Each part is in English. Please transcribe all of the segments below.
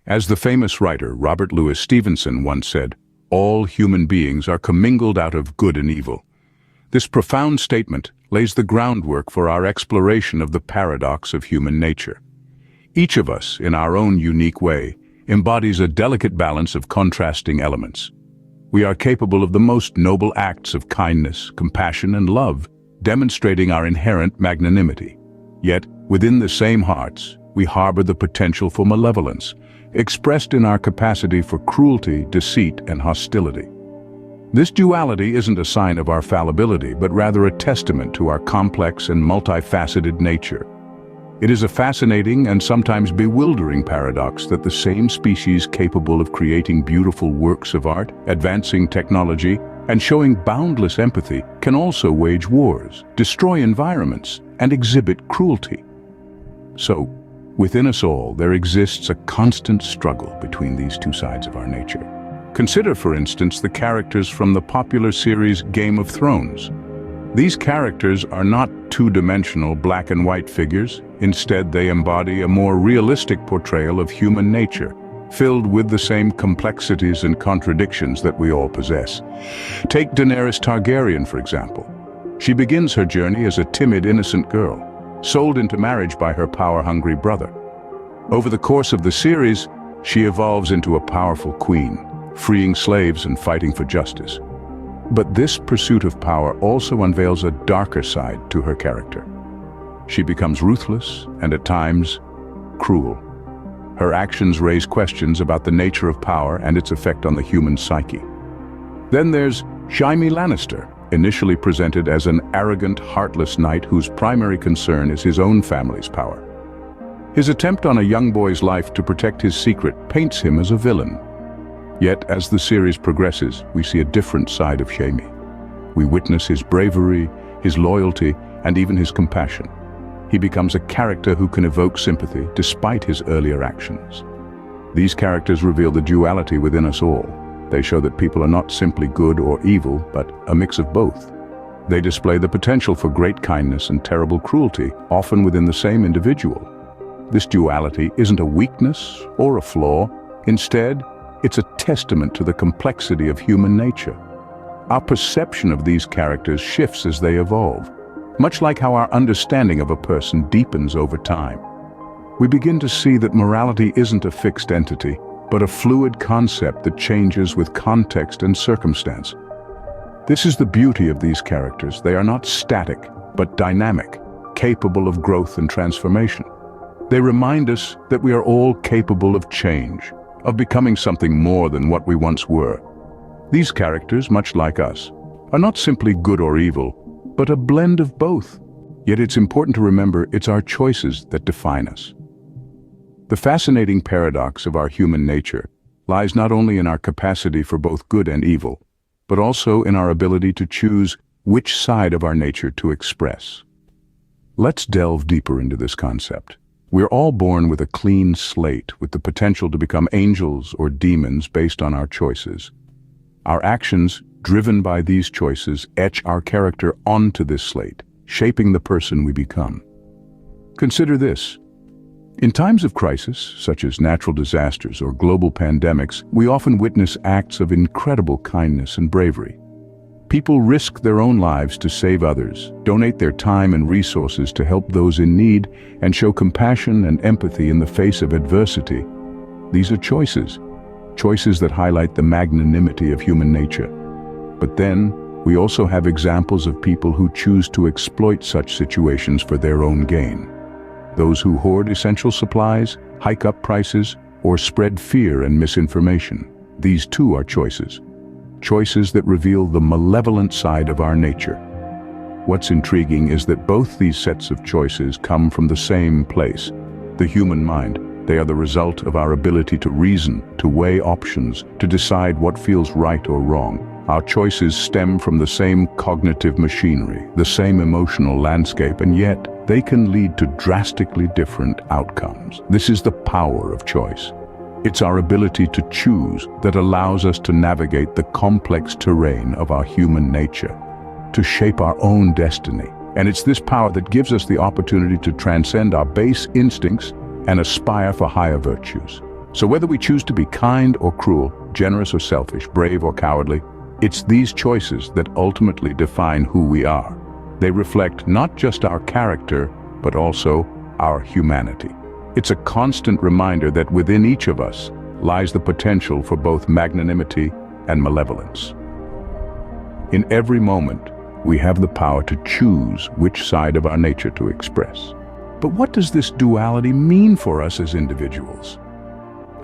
As the famous writer Robert Louis Stevenson once said, all human beings are commingled out of good and evil. This profound statement lays the groundwork for our exploration of the paradox of human nature. Each of us, in our own unique way, embodies a delicate balance of contrasting elements. We are capable of the most noble acts of kindness, compassion, and love, demonstrating our inherent magnanimity. Yet, within the same hearts, we harbor the potential for malevolence, expressed in our capacity for cruelty, deceit, and hostility. This duality isn't a sign of our fallibility, but rather a testament to our complex and multifaceted nature. It is a fascinating and sometimes bewildering paradox that the same species capable of creating beautiful works of art, advancing technology, and showing boundless empathy can also wage wars, destroy environments, and exhibit cruelty. So, within us all, there exists a constant struggle between these two sides of our nature. Consider, for instance, the characters from the popular series Game of Thrones. These characters are not two-dimensional black and white figures. Instead, they embody a more realistic portrayal of human nature, filled with the same complexities and contradictions that we all possess. Take Daenerys Targaryen, for example. She begins her journey as a timid, innocent girl, sold into marriage by her power-hungry brother. Over the course of the series, she evolves into a powerful queen, freeing slaves and fighting for justice. But this pursuit of power also unveils a darker side to her character. She becomes ruthless and at times cruel. Her actions raise questions about the nature of power and its effect on the human psyche. Then there's Jaime Lannister, initially presented as an arrogant, heartless knight whose primary concern is his own family's power. His attempt on a young boy's life to protect his secret paints him as a villain. Yet, as the series progresses, we see a different side of Jaime. We witness his bravery, his loyalty, and even his compassion. He becomes a character who can evoke sympathy despite his earlier actions. These characters reveal the duality within us all. They show that people are not simply good or evil, but a mix of both. They display the potential for great kindness and terrible cruelty, often within the same individual. This duality isn't a weakness or a flaw. Instead, it's a testament to the complexity of human nature. Our perception of these characters shifts as they evolve, much like how our understanding of a person deepens over time. We begin to see that morality isn't a fixed entity, but a fluid concept that changes with context and circumstance. This is the beauty of these characters. They are not static, but dynamic, capable of growth and transformation. They remind us that we are all capable of change, of becoming something more than what we once were. These characters, much like us, are not simply good or evil, but a blend of both. Yet it's important to remember it's our choices that define us. The fascinating paradox of our human nature lies not only in our capacity for both good and evil, but also in our ability to choose which side of our nature to express. Let's delve deeper into this concept. We're all born with a clean slate, with the potential to become angels or demons based on our choices. Our actions, driven by these choices, etch our character onto this slate, shaping the person we become. Consider this. In times of crisis, such as natural disasters or global pandemics, we often witness acts of incredible kindness and bravery. People risk their own lives to save others, donate their time and resources to help those in need, and show compassion and empathy in the face of adversity. These are choices that highlight the magnanimity of human nature. But then, we also have examples of people who choose to exploit such situations for their own gain. Those who hoard essential supplies, hike up prices, or spread fear and misinformation. These too are choices that reveal the malevolent side of our nature. What's intriguing is that both these sets of choices come from the same place, the human mind. They are the result of our ability to reason, to weigh options, to decide what feels right or wrong. Our choices stem from the same cognitive machinery, the same emotional landscape, and yet they can lead to drastically different outcomes. This is the power of choice. It's our ability to choose that allows us to navigate the complex terrain of our human nature, to shape our own destiny. And it's this power that gives us the opportunity to transcend our base instincts and aspire for higher virtues. So whether we choose to be kind or cruel, generous or selfish, brave or cowardly, it's these choices that ultimately define who we are. They reflect not just our character, but also our humanity. It's a constant reminder that within each of us lies the potential for both magnanimity and malevolence. In every moment, we have the power to choose which side of our nature to express. But what does this duality mean for us as individuals?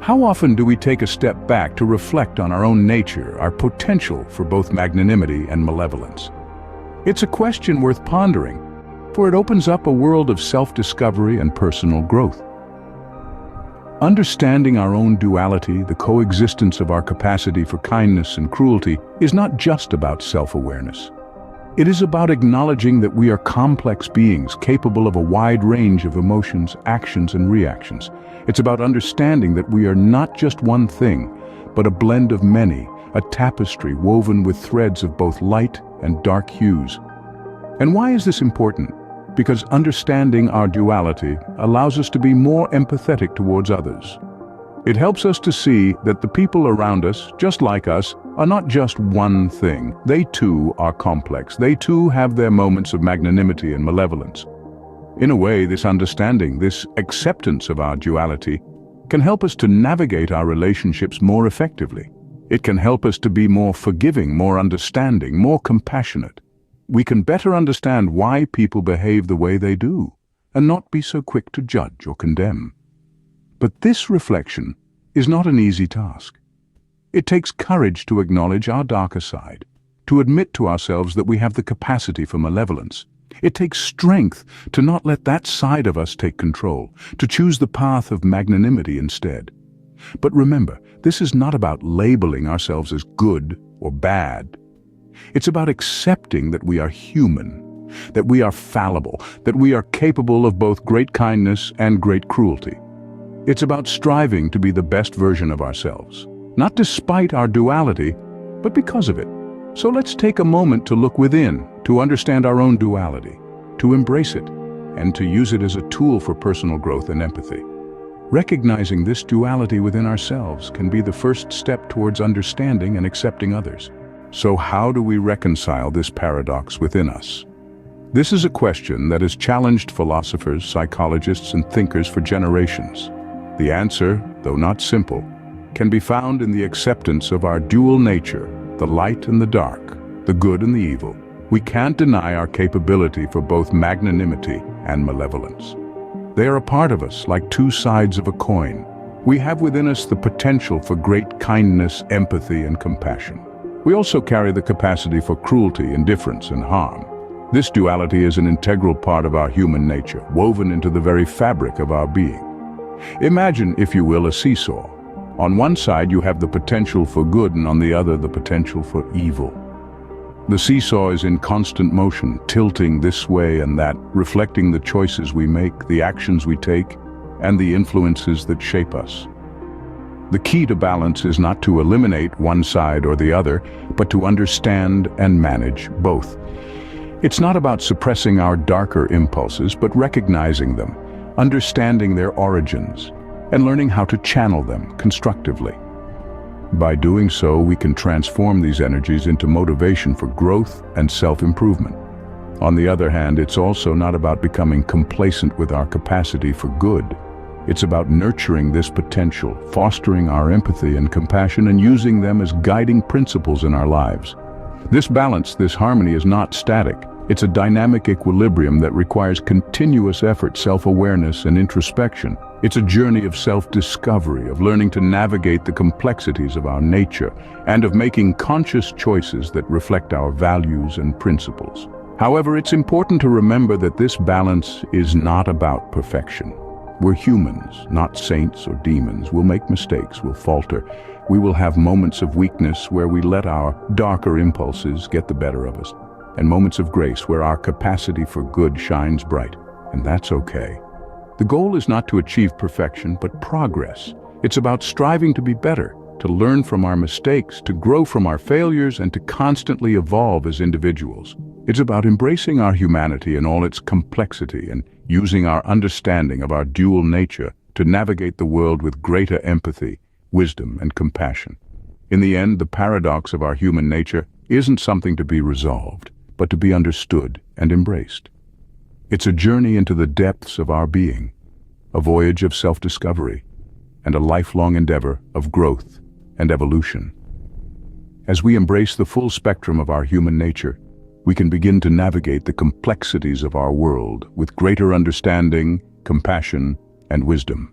How often do we take a step back to reflect on our own nature, our potential for both magnanimity and malevolence? It's a question worth pondering, for it opens up a world of self-discovery and personal growth. Understanding our own duality, the coexistence of our capacity for kindness and cruelty, is not just about self-awareness. It is about acknowledging that we are complex beings capable of a wide range of emotions, actions, and reactions. It's about understanding that we are not just one thing, but a blend of many, a tapestry woven with threads of both light and dark hues. And why is this important? Because understanding our duality allows us to be more empathetic towards others. It helps us to see that the people around us, just like us, are not just one thing. They too are complex. They too have their moments of magnanimity and malevolence. In a way, this understanding, this acceptance of our duality, can help us to navigate our relationships more effectively. It can help us to be more forgiving, more understanding, more compassionate. We can better understand why people behave the way they do, and not be so quick to judge or condemn. But this reflection is not an easy task. It takes courage to acknowledge our darker side, to admit to ourselves that we have the capacity for malevolence. It takes strength to not let that side of us take control, to choose the path of magnanimity instead. But remember, this is not about labeling ourselves as good or bad. It's about accepting that we are human, that we are fallible, that we are capable of both great kindness and great cruelty. It's about striving to be the best version of ourselves, not despite our duality, but because of it. So let's take a moment to look within, to understand our own duality, to embrace it, and to use it as a tool for personal growth and empathy. Recognizing this duality within ourselves can be the first step towards understanding and accepting others. So how do we reconcile this paradox within us? This is a question that has challenged philosophers, psychologists, and thinkers for generations. The answer, though not simple, can be found in the acceptance of our dual nature, the light and the dark, the good and the evil. We can't deny our capability for both magnanimity and malevolence. They are a part of us, like two sides of a coin. We have within us the potential for great kindness, empathy, and compassion. We also carry the capacity for cruelty, indifference, and harm. This duality is an integral part of our human nature, woven into the very fabric of our being. Imagine, if you will, a seesaw. On one side you have the potential for good, and on the other the potential for evil. The seesaw is in constant motion, tilting this way and that, reflecting the choices we make, the actions we take, and the influences that shape us. The key to balance is not to eliminate one side or the other, but to understand and manage both. It's not about suppressing our darker impulses, but recognizing them, understanding their origins, and learning how to channel them constructively. By doing so, we can transform these energies into motivation for growth and self-improvement. On the other hand, it's also not about becoming complacent with our capacity for good. It's about nurturing this potential, fostering our empathy and compassion, and using them as guiding principles in our lives. This balance, this harmony is not static. It's a dynamic equilibrium that requires continuous effort, self-awareness, and introspection. It's a journey of self-discovery, of learning to navigate the complexities of our nature, and of making conscious choices that reflect our values and principles. However, it's important to remember that this balance is not about perfection. We're humans, not saints or demons. We'll make mistakes, we'll falter. We will have moments of weakness where we let our darker impulses get the better of us, and moments of grace where our capacity for good shines bright, and that's okay. The goal is not to achieve perfection, but progress. It's about striving to be better, to learn from our mistakes, to grow from our failures, and to constantly evolve as individuals. It's about embracing our humanity in all its complexity and using our understanding of our dual nature to navigate the world with greater empathy, wisdom, and compassion. In the end, the paradox of our human nature isn't something to be resolved, but to be understood and embraced. It's a journey into the depths of our being, a voyage of self-discovery, and a lifelong endeavor of growth and evolution. As we embrace the full spectrum of our human nature, we can begin to navigate the complexities of our world with greater understanding, compassion, and wisdom.